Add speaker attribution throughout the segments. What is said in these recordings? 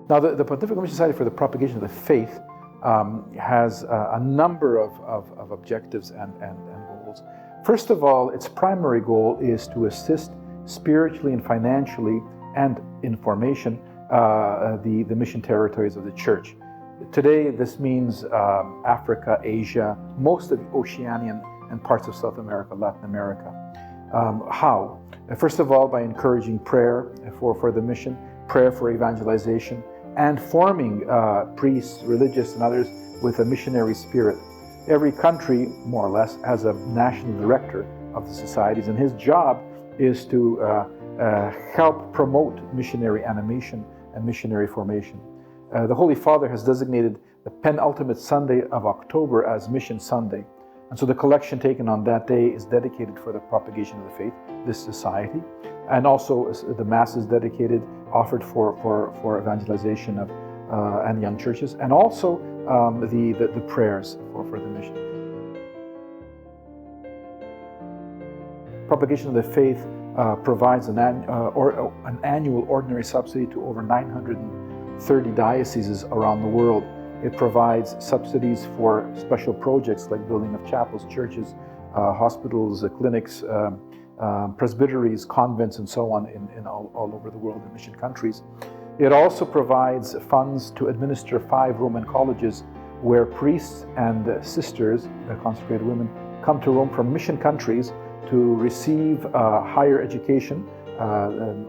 Speaker 1: Now, the Pontifical Mission Society for the Propagation of the Faith has a number of objectives and goals. First of all, its primary goal is to assist spiritually and financially and in formation the mission territories of the Church. Today, this means Africa, Asia, most of Oceania, and parts of South America, Latin America. How? First of all, by encouraging prayer for the mission, prayer for evangelization, and forming priests, religious, and others with a missionary spirit. Every country, more or less, has a national director of the societies, and his job is to help promote missionary animation and missionary formation. The Holy Father has designated the penultimate Sunday of October as Mission Sunday. And so the collection taken on that day is dedicated for the propagation of the faith, this society. And also the Mass is dedicated, offered for evangelization of and young churches, and also the prayers for the mission. Propagation of the Faith provides an annual ordinary subsidy to over 930 dioceses around the world. It provides subsidies for special projects like building of chapels, churches, hospitals, clinics, presbyteries, convents, and so on in all over the world in mission countries. It also provides funds to administer 5 Roman colleges where priests and sisters, consecrated women, come to Rome from mission countries to receive higher education,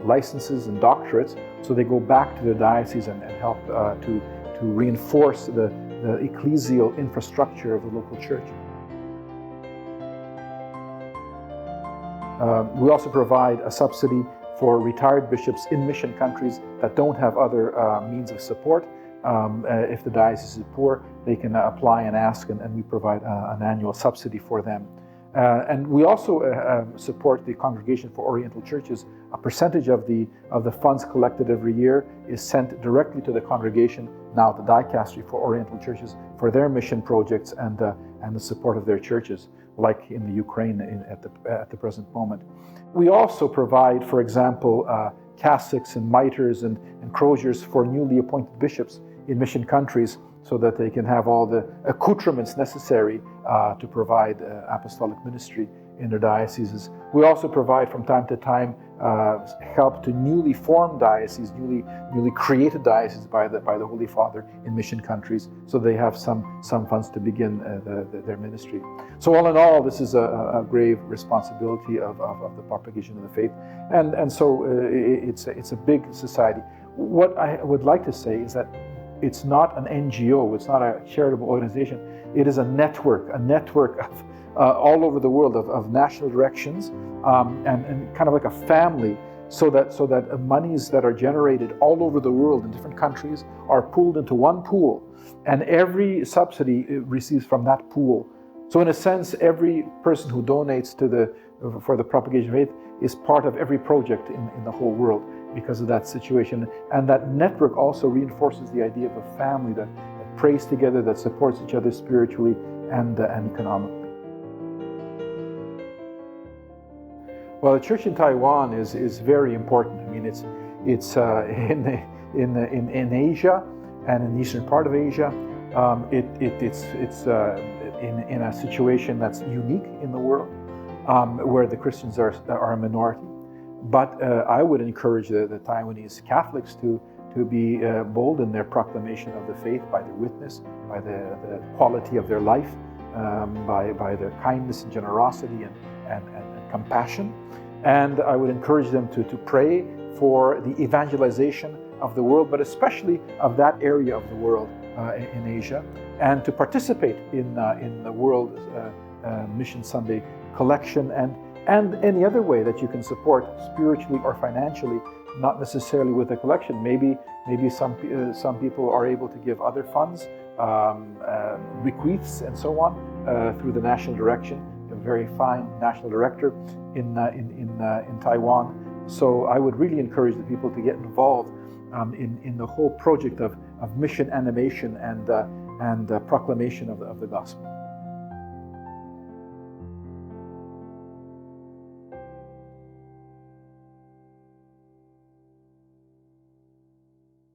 Speaker 1: licenses and doctorates, so they go back to their diocese and help to reinforce the ecclesial infrastructure of the local church. We also provide a subsidy for retired bishops in mission countries that don't have other means of support. If the diocese is poor, they can apply and ask, and we provide an annual subsidy for them. And we also support the Congregation for Oriental Churches. A percentage of the funds collected every year is sent directly to the congregation, now the Dicastery for Oriental Churches, for their mission projects and the support of their churches, like in the Ukraine at the present moment. We also provide, for example, cassocks and mitres and croziers for newly appointed bishops in mission countries, so that they can have all the accoutrements necessary to provide apostolic ministry in their dioceses. We also provide from time to time help to newly formed dioceses, newly created dioceses by the Holy Father in mission countries, so they have some funds to begin their ministry. So all in all, this is a grave responsibility of the propagation of the faith, and so it's a big society. What I would like to say is that it's not an NGO, it's not a charitable organization. It is a network of all over the world of national directions and kind of like a family, so that monies that are generated all over the world in different countries are pooled into one pool, and every subsidy receives from that pool. So in a sense, every person who donates for the propagation of faith is part of every project in the whole world, because of that situation. And that network also reinforces the idea of a family that prays together, that supports each other spiritually and economically. Well, the church in Taiwan is very important. I mean, it's in Asia and in the eastern part of Asia. It's in a situation that's unique in the world, where the Christians are a minority. But I would encourage the Taiwanese Catholics to be bold in their proclamation of the faith by their witness, by the quality of their life, by their kindness and generosity and compassion. And I would encourage them to pray for the evangelization of the world, but especially of that area of the world in Asia, and to participate in the World Mission Sunday collection and any other way that you can support spiritually or financially, not necessarily with a collection. Maybe some people are able to give other funds, bequeaths and so on, through the national direction, a very fine national director in Taiwan. So I would really encourage the people to get involved in the whole project of mission animation and proclamation of the gospel.